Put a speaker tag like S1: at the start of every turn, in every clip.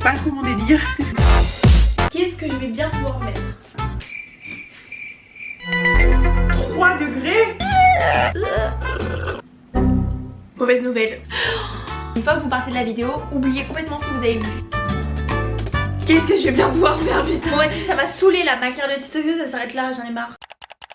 S1: pas trop mon délire. Qu'est-ce que je vais bien pouvoir mettre? 3 degrés. Mauvaise nouvelle. Une fois que vous partez de la vidéo, oubliez complètement ce que vous avez vu. Qu'est-ce que je vais bien pouvoir faire, putain?
S2: Bon, si ça va saouler là, ma carrière de tiktokeuse, ça s'arrête là, j'en ai marre.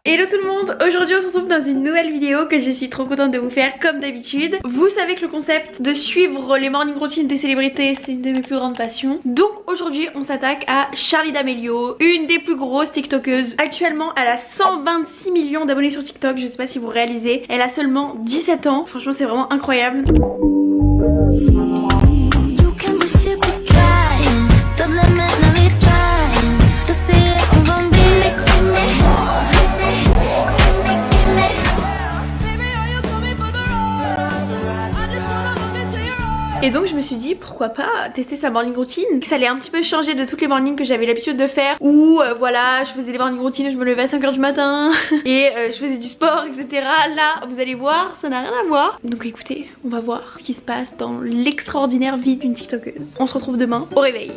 S1: Hello tout le monde, aujourd'hui on se retrouve dans une nouvelle vidéo que je suis trop contente de vous faire comme d'habitude. Vous savez que le concept de suivre les morning routines des célébrités, c'est une de mes plus grandes passions. Donc aujourd'hui on s'attaque à Charli D'Amelio, une des plus grosses tiktokeuses. Actuellement elle a 126 millions d'abonnés sur TikTok, je sais pas si vous réalisez. Elle a seulement 17 ans, franchement c'est vraiment incroyable. Et donc je me suis dit pourquoi pas tester sa morning routine, que ça allait un petit peu changer de toutes les mornings que j'avais l'habitude de faire, où voilà je faisais des morning routines où je me levais à 5 h du matin et je faisais du sport etc. Là vous allez voir ça n'a rien à voir. Donc écoutez, on va voir ce qui se passe dans l'extraordinaire vie d'une tiktokeuse. On se retrouve demain au réveil.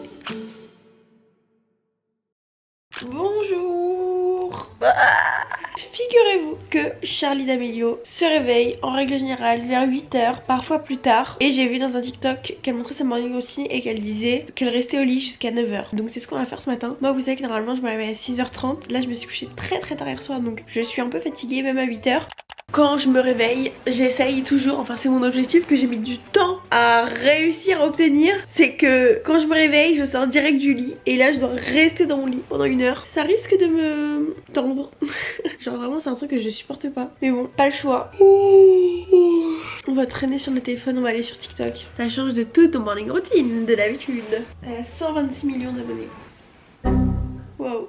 S1: Bonjour. Figurez-vous que Charli D'Amelio se réveille en règle générale vers 8 h, parfois plus tard. Et j'ai vu dans un TikTok qu'elle montrait sa morning routine et qu'elle disait qu'elle restait au lit jusqu'à 9 h. Donc c'est ce qu'on va faire ce matin. Moi vous savez que normalement je me réveille à 6 h 30. Là je me suis couchée très tard hier soir donc je suis un peu fatiguée même à 8 h. Quand je me réveille, j'essaye toujours, enfin c'est mon objectif que j'ai mis du temps à réussir à obtenir, c'est que quand je me réveille, je sors direct du lit et là je dois rester dans mon lit pendant 1 heure. Ça risque de me tendre. Genre vraiment c'est un truc que je supporte pas. Mais bon, pas le choix. On va traîner sur le téléphone, on va aller sur TikTok. Ça change de toute ton morning routine de d'habitude. Elle a 126 millions d'abonnés. Waouh.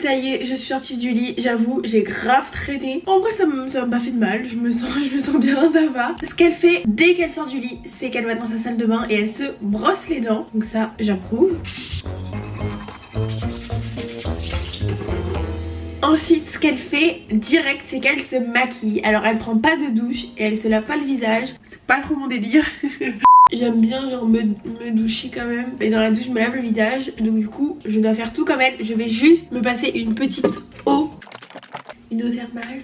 S1: Ça y est, je suis sortie du lit, j'avoue, j'ai grave traîné. En vrai ça m'a pas fait de mal, je me sens bien, ça va. Ce qu'elle fait dès qu'elle sort du lit, c'est qu'elle va dans sa salle de bain et elle se brosse les dents. Donc ça, j'approuve. Ensuite, ce qu'elle fait direct, c'est qu'elle se maquille. Alors elle prend pas de douche et elle se lave pas le visage. C'est pas trop mon délire. J'aime bien genre me doucher quand même. Et dans la douche je me lave le visage. Donc du coup je dois faire tout comme elle. Je vais juste me passer une petite eau. Une eau thermale.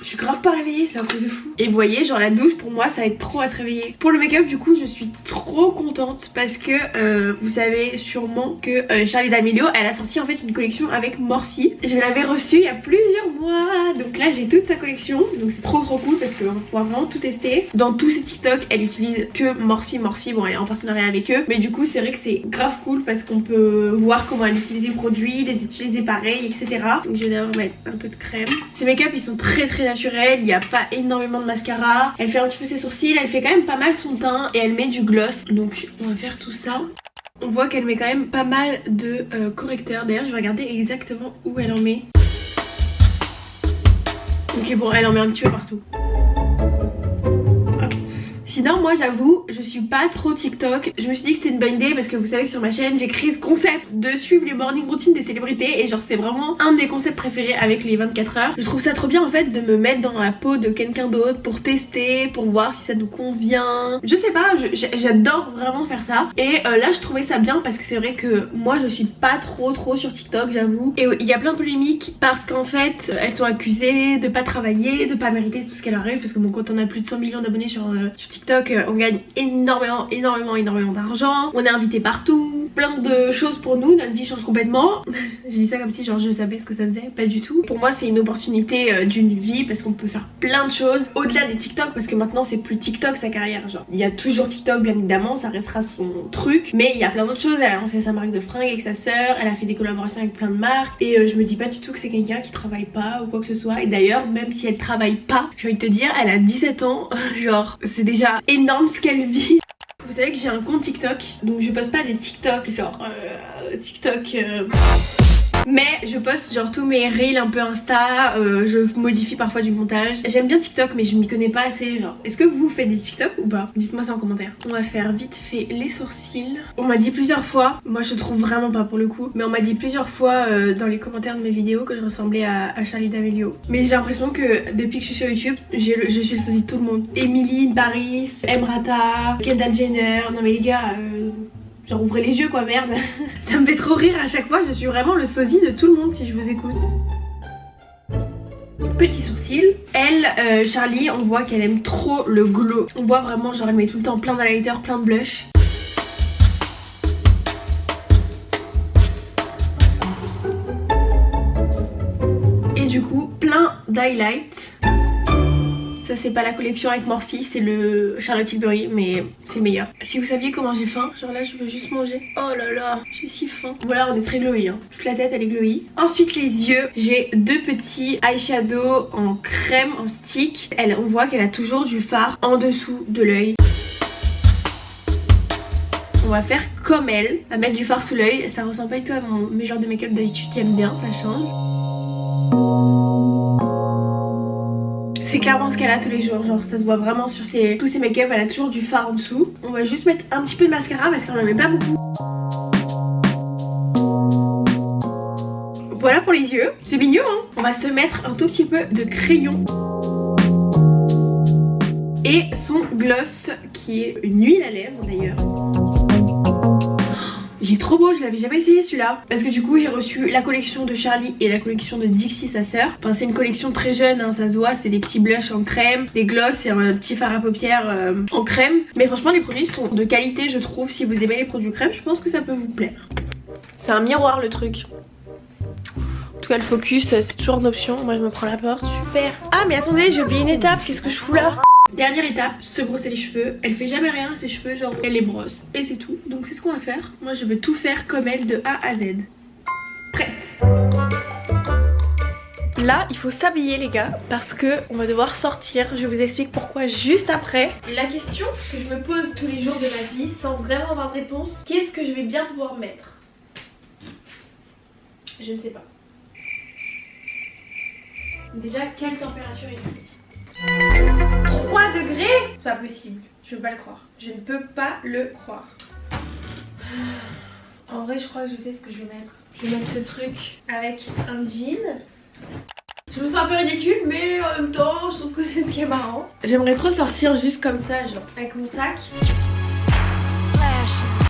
S1: Je suis grave pas réveillée, c'est un truc de fou. Et vous voyez, genre la douche pour moi ça va être trop à se réveiller. Pour le make-up du coup je suis trop contente parce que vous savez sûrement que Charli D'Amelio elle a sorti en fait une collection avec Morphe. Je l'avais reçue il y a plusieurs mois. Donc là j'ai toute sa collection. Donc c'est trop cool parce qu'on va pouvoir vraiment tout tester. Dans tous ses TikTok elle utilise que Morphe. Bon elle est en partenariat avec eux. Mais du coup c'est vrai que c'est grave cool parce qu'on peut voir comment elle utilise les produits, les utiliser pareil etc. Donc je vais d'abord mettre un peu de crème. Ces make-up ils sont très naturels. Il n'y a pas énormément de mascara. Elle fait un petit peu ses sourcils, elle fait quand même pas mal son teint et elle met du gloss. Donc on va faire tout ça. On voit qu'elle met quand même pas mal de correcteurs. D'ailleurs je vais regarder exactement où elle en met. Ok bon elle en met un petit peu partout. Sinon moi j'avoue je suis pas trop TikTok. Je me suis dit que c'était une bonne idée parce que vous savez que sur ma chaîne j'ai créé ce concept de suivre les morning routines des célébrités. Et genre c'est vraiment un de mes concepts préférés avec les 24 heures. Je trouve ça trop bien en fait de me mettre dans la peau de quelqu'un d'autre pour tester, pour voir si ça nous convient. Je sais pas, j'adore vraiment faire ça. Et là je trouvais ça bien parce que c'est vrai que moi je suis pas trop sur TikTok j'avoue. Et il y a plein de polémiques parce qu'en fait elles sont accusées de pas travailler, de pas mériter tout ce qu'elle arrive. Parce que bon quand on a plus de 100 millions d'abonnés sur TikTok, on gagne énormément d'argent, on est invité partout, plein de choses pour nous, notre vie change complètement. J'ai dit ça comme si genre je savais ce que ça faisait, pas du tout. Pour moi c'est une opportunité d'une vie parce qu'on peut faire plein de choses au-delà des TikTok parce que maintenant c'est plus TikTok sa carrière. Genre il y a toujours TikTok bien évidemment, ça restera son truc, mais il y a plein d'autres choses. Elle a lancé sa marque de fringues avec sa sœur, elle a fait des collaborations avec plein de marques et je me dis pas du tout que c'est quelqu'un qui travaille pas ou quoi que ce soit. Et d'ailleurs même si elle travaille pas, j'ai envie de te dire elle a 17 ans, genre c'est déjà énorme ce qu'elle vit. Vous savez que j'ai un compte TikTok, donc je poste pas des TikTok genre TikTok Mais je poste genre tous mes reels un peu Insta, je modifie parfois du montage. J'aime bien TikTok mais je m'y connais pas assez genre. Est-ce que vous faites des TikTok ou pas? Dites-moi ça en commentaire. On va faire vite fait les sourcils. On m'a dit plusieurs fois, moi je trouve vraiment pas pour le coup, mais on m'a dit plusieurs fois dans les commentaires de mes vidéos que je ressemblais à Charli D'Amelio. Mais j'ai l'impression que depuis que je suis sur YouTube, je suis le sosie de tout le monde. Emily, Paris, Emrata, Kendall Jenner. Non mais les gars, genre ouvrez les yeux quoi, merde. Ça me fait trop rire à chaque fois, je suis vraiment le sosie de tout le monde si je vous écoute. Petit sourcil. Elle, Charli, on voit qu'elle aime trop le glow. On voit vraiment genre elle met tout le temps plein d'highlighter, plein de blush. Et du coup plein d'highlights. Ça c'est pas la collection avec Morphe, c'est le Charlotte Tilbury, mais c'est le meilleur. Si vous saviez comment j'ai faim, genre là je veux juste manger. Oh là là, j'ai si faim. Voilà, on est très glowy hein. Toute la tête elle est glowy. Ensuite les yeux, j'ai deux petits eyeshadows en crème, en stick. On voit qu'elle a toujours du fard en dessous de l'œil. On va faire comme elle, à mettre du fard sous l'œil. Ça ressemble pas du tout à mes genres de make-up d'habitude, j'aime bien, ça change. C'est clairement ce qu'elle a tous les jours, genre ça se voit vraiment sur tous ses make-up, elle a toujours du fard en dessous. On va juste mettre un petit peu de mascara parce qu'on en met pas beaucoup. Voilà pour les yeux, c'est mignon hein. On va se mettre un tout petit peu de crayon. Et son gloss qui est une huile à lèvres d'ailleurs. Il est trop beau, je l'avais jamais essayé celui-là. Parce que du coup j'ai reçu la collection de Charli et la collection de Dixie sa sœur. Enfin c'est une collection très jeune hein, ça se voit, c'est des petits blushs en crème, des gloss et un petit fard à paupières en crème. Mais franchement les produits sont de qualité je trouve. Si vous aimez les produits crème je pense que ça peut vous plaire. C'est un miroir le truc. En tout cas le focus c'est toujours une option. Moi je me prends la porte, super. Ah mais attendez j'ai oublié une étape, qu'est-ce que je fous là? Dernière étape, se brosser les cheveux. Elle fait jamais rien à ses cheveux, genre elle les brosse et c'est tout. Donc c'est ce qu'on va faire. Moi je veux tout faire comme elle de A à Z. Prête. Là il faut s'habiller les gars parce que on va devoir sortir. Je vous explique pourquoi juste après. La question que je me pose tous les jours de ma vie sans vraiment avoir de réponse, qu'est-ce que je vais bien pouvoir mettre? Je ne sais pas. Déjà quelle température il fait? 3 degrés? C'est pas possible, je peux pas le croire. Je ne peux pas le croire. En vrai je crois que je sais ce que je vais mettre. Je vais mettre ce truc avec un jean. Je me sens un peu ridicule mais en même temps je trouve que c'est ce qui est marrant. J'aimerais trop sortir juste comme ça genre avec mon sac.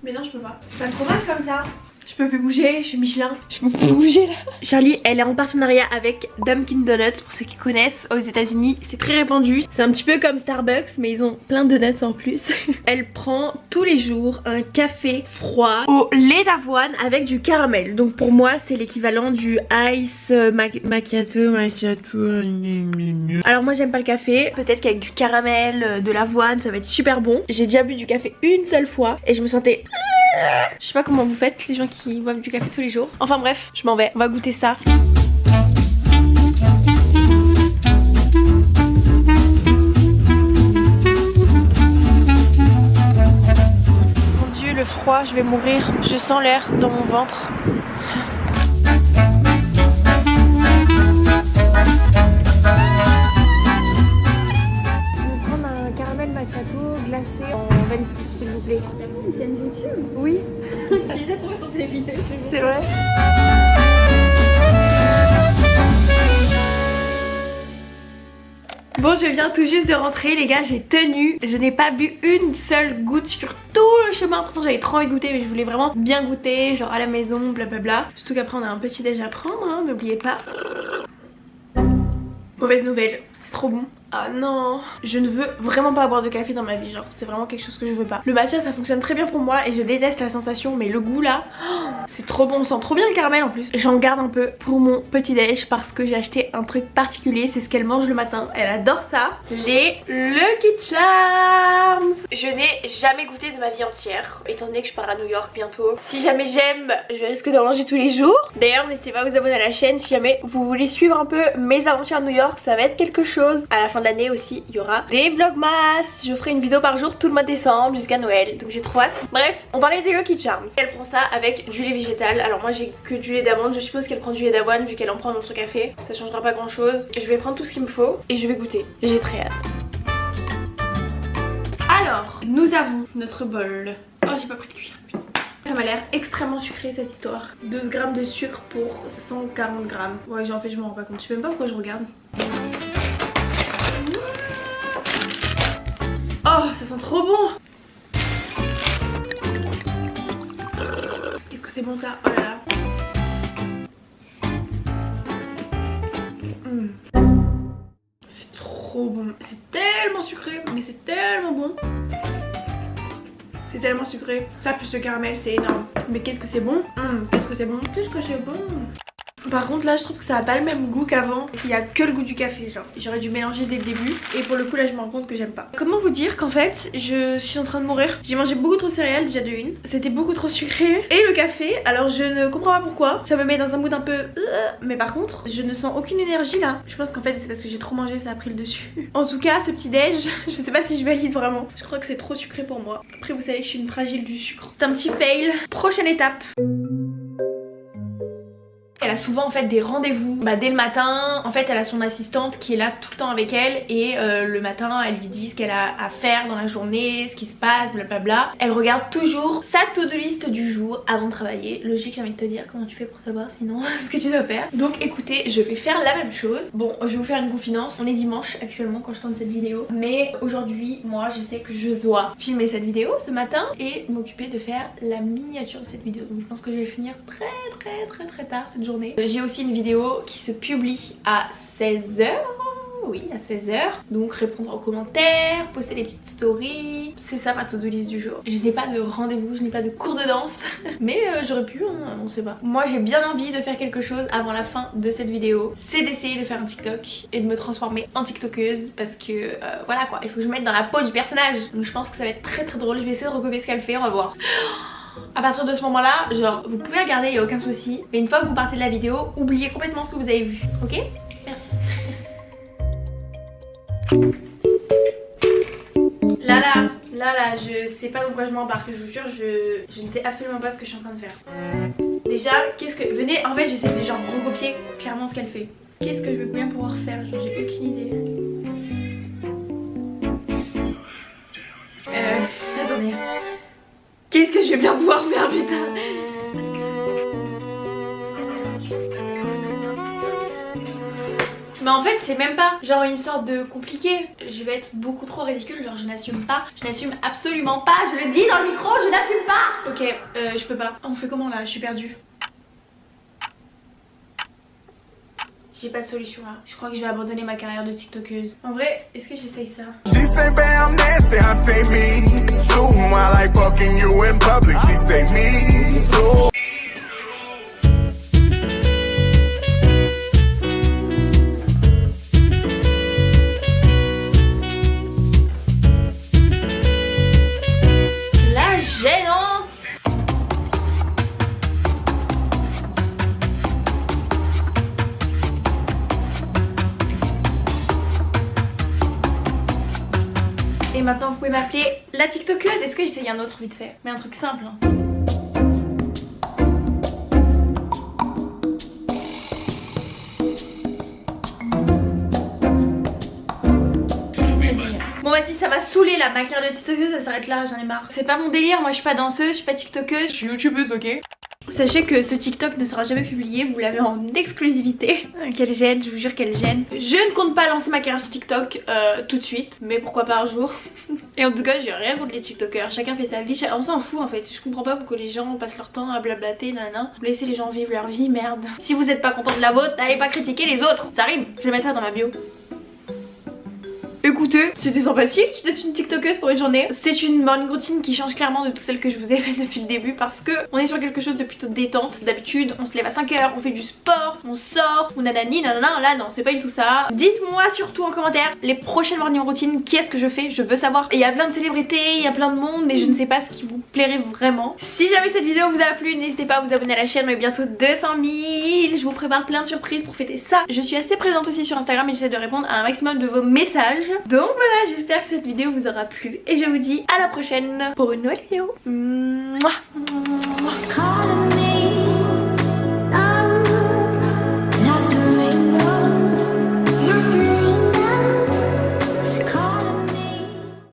S1: Mais non je peux pas. C'est pas trop mal comme ça. Je peux plus bouger, je suis Michelin. Je peux plus bouger là. Charli, elle est en partenariat avec Dunkin Donuts pour ceux qui connaissent aux États-Unis. C'est très répandu. C'est un petit peu comme Starbucks, mais ils ont plein de donuts en plus. Elle prend tous les jours un café froid au lait d'avoine avec du caramel. Donc pour moi, c'est l'équivalent du ice macchiato. Alors moi, j'aime pas le café. Peut-être qu'avec du caramel, de l'avoine, ça va être super bon. J'ai déjà bu du café une seule fois et je me sentais... Je sais pas comment vous faites les gens qui boivent du café tous les jours. Enfin bref, je m'en vais, on va goûter ça. Mon dieu le froid, je vais mourir. Je sens l'air dans mon ventre. Macchiato glacé en 26 s'il vous plaît. T'as vu une chaîne YouTube? Oui. J'ai déjà trouvé sur tes vidéos. C'est vrai. Bon je viens tout juste de rentrer les gars, j'ai tenu. Je n'ai pas bu une seule goutte sur tout le chemin. Pourtant j'avais trop envie de goûter mais je voulais vraiment bien goûter. Genre à la maison blablabla. Surtout qu'après on a un petit déj à prendre hein, n'oubliez pas. Mauvaise nouvelle, c'est trop bon. Ah non, je ne veux vraiment pas boire de café dans ma vie, genre c'est vraiment quelque chose que je veux pas. Le matcha ça fonctionne très bien pour moi et je déteste la sensation, mais le goût là, c'est trop bon, on sent trop bien le caramel en plus. J'en garde un peu pour mon petit déj parce que j'ai acheté un truc particulier, c'est ce qu'elle mange le matin. Elle adore ça, les Lucky Charms. Je n'ai jamais goûté de ma vie entière, étant donné que je pars à New York bientôt. Si jamais j'aime, je risque d'en manger tous les jours. D'ailleurs n'hésitez pas à vous abonner à la chaîne si jamais vous voulez suivre un peu mes aventures à New York, ça va être quelque chose. À la fin fin d'année aussi, il y aura des vlogmas. Je ferai une vidéo par jour tout le mois de décembre jusqu'à Noël, donc j'ai trop hâte. Bref, on parlait des Lucky Charms. Elle prend ça avec du lait végétal. Alors moi j'ai que du lait d'amande, je suppose qu'elle prend du lait d'avoine vu qu'elle en prend dans son café. Ça changera pas grand chose. Je vais prendre tout ce qu'il me faut et je vais goûter. J'ai très hâte. Alors, nous avons notre bol. Oh, j'ai pas pris de cuillère. Ça m'a l'air extrêmement sucré cette histoire. 12 grammes de sucre pour 140 grammes. Ouais, en fait, je m'en rends pas compte. Je sais même pas pourquoi je regarde. Oh, ça sent trop bon. Qu'est-ce que c'est bon ça? Oh là là. C'est trop bon. C'est tellement sucré, mais c'est tellement bon. C'est tellement sucré. Ça plus le caramel, c'est énorme. Mais qu'est-ce que c'est bon. Qu'est-ce que c'est bon. Qu'est-ce que c'est bon. Par contre là je trouve que ça a pas le même goût qu'avant. Il y a que le goût du café genre. J'aurais dû mélanger dès le début. Et pour le coup là je me rends compte que j'aime pas. Comment vous dire qu'en fait je suis en train de mourir. J'ai mangé beaucoup trop de céréales déjà de une. C'était beaucoup trop sucré. Et le café, alors je ne comprends pas pourquoi. Ça me met dans un mood un peu mais par contre je ne sens aucune énergie là. Je pense qu'en fait c'est parce que j'ai trop mangé, ça a pris le dessus. En tout cas ce petit déj, je sais pas si je valide vraiment. Je crois que c'est trop sucré pour moi. Après vous savez que je suis une fragile du sucre. C'est un petit fail. Prochaine étape. Elle a souvent en fait des rendez-vous dès le matin. En fait elle a son assistante qui est là tout le temps avec elle. Et le matin elle lui dit ce qu'elle a à faire dans la journée, ce qui se passe, blablabla. Elle regarde toujours sa to-do list du jour avant de travailler. Logique, j'ai envie de te dire comment tu fais pour savoir sinon ce que tu dois faire. Donc écoutez, je vais faire la même chose. Bon, je vais vous faire une confidence. On est dimanche actuellement quand je tourne cette vidéo. Mais aujourd'hui moi je sais que je dois filmer cette vidéo ce matin et m'occuper de faire la miniature de cette vidéo. Donc je pense que je vais finir très tard cette journée. J'ai aussi une vidéo qui se publie à 16h. Oui, à 16h. Donc répondre aux commentaires, poster des petites stories. C'est ça ma to-do list du jour. Je n'ai pas de rendez-vous, je n'ai pas de cours de danse. Mais j'aurais pu, hein, on sait pas. Moi j'ai bien envie de faire quelque chose avant la fin de cette vidéo. C'est d'essayer de faire un TikTok et de me transformer en TikTokeuse. Parce que voilà quoi, il faut que je me mette dans la peau du personnage. Donc je pense que ça va être très drôle. Je vais essayer de recopier ce qu'elle fait, on va voir. À partir de ce moment là, genre vous pouvez regarder, il n'y a aucun souci. Mais une fois que vous partez de la vidéo, oubliez complètement ce que vous avez vu. Ok? Merci. Là, je sais pas dans quoi je m'embarque, je vous jure, je ne sais absolument pas ce que je suis en train de faire. Déjà, qu'est-ce que... Venez, en fait j'essaie de genre recopier clairement ce qu'elle fait. Qu'est-ce que je vais bien pouvoir faire? Genre j'ai aucune idée. Attendez. Qu'est-ce que je vais bien pouvoir faire, putain? Mais en fait c'est même pas genre une sorte de compliqué. Je vais être beaucoup trop ridicule, genre je n'assume pas. Je n'assume absolument pas, je le dis dans le micro, je n'assume pas. Ok, je peux pas. On fait comment là? Je suis perdue. J'ai pas de solution là. Je crois que je vais abandonner ma carrière de TikTokeuse. En vrai, est-ce que j'essaye ça? La gênance. Et maintenant vous pouvez m'appeler la TikTokeuse. Est-ce que j'essaye un autre vite fait? Mais un truc simple hein. Bon vas-y, ça m'a saoulé là, ma carrière de TikTokeuse ça s'arrête là, j'en ai marre. C'est pas mon délire, moi je suis pas danseuse, je suis pas TikTokeuse, je suis youtubeuse, ok? Sachez que ce TikTok ne sera jamais publié, vous l'avez en exclusivité. Quelle gêne, je vous jure quelle gêne. Je ne compte pas lancer ma carrière sur TikTok tout de suite, mais pourquoi pas un jour. Et en tout cas j'ai rien contre les TikTokers, chacun fait sa vie, on s'en fout en fait. Je comprends pas pourquoi les gens passent leur temps à blablater, nanana. Laissez les gens vivre leur vie, merde. Si vous êtes pas content de la vôtre, n'allez pas critiquer les autres, ça arrive. Je vais mettre ça dans ma bio. Écoutez.
S2: écoutez, c'était sympathique d'être une tiktokeuse pour une journée. C'est une morning routine qui change clairement de toutes celles que je vous ai fait depuis le début parce que on est sur quelque chose de plutôt détente. D'habitude on se lève à 5 h, on fait du sport, on sort, on nanani nanana. Là non, c'est pas du tout ça. Dites-moi surtout en commentaire les prochaines morning routines, qui est-ce que je fais, je veux savoir. Et il y a plein de célébrités, il y a plein de monde, mais je ne sais pas ce qui vous plairait vraiment. Si jamais cette vidéo vous a plu, n'hésitez pas à vous abonner à la chaîne, on est bientôt 200 000. Je vous prépare plein de surprises pour fêter ça. Je suis assez présente aussi sur Instagram et j'essaie de répondre à un maximum de vos messages. Donc voilà, j'espère que cette vidéo vous aura plu et je vous dis à la prochaine pour une nouvelle vidéo. Mouah.